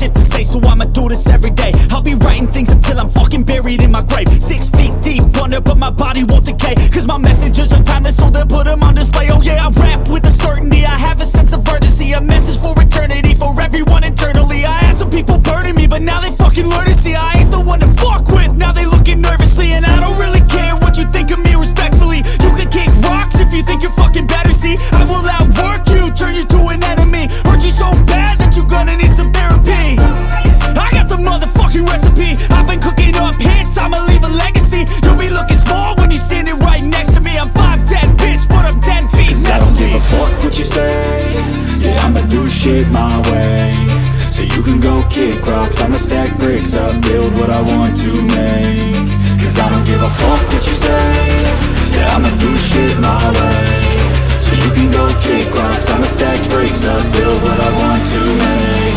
shit to say, so I'ma do this every day. I'll be writing things until I'm fucking buried in my grave. 6 feet deep under, but my body won't decay, cause my messages are timeless, so they'll put them on display. Oh yeah, I rap with a certainty, I have a sense of urgency, a message for eternity, for everyone internally. I had some people burning me, but now they fucking learn to see I ain't the one to fuck with, now they looking nervously. And I don't really care what you think of me, respectfully. You can kick rocks if you think you're fucking better, see I will outwork you, turn you to an enemy. Hurt you so bad that you're gonna need some therapy. I got the motherfucking recipe, I've been cooking up hits, I'ma leave a legacy. You'll be looking small when you're standing right next to me. I'm 5'10", bitch, but I'm 10 feet Cause I don't give a fuck what you say. Yeah, I'ma do shit my way. So you can go kick rocks, I'ma stack bricks up, build what I want to make. Cause I don't give a fuck what you say. Yeah, I'ma do shit my way. So you can go kick rocks, I'ma stack bricks up, build what I want to make.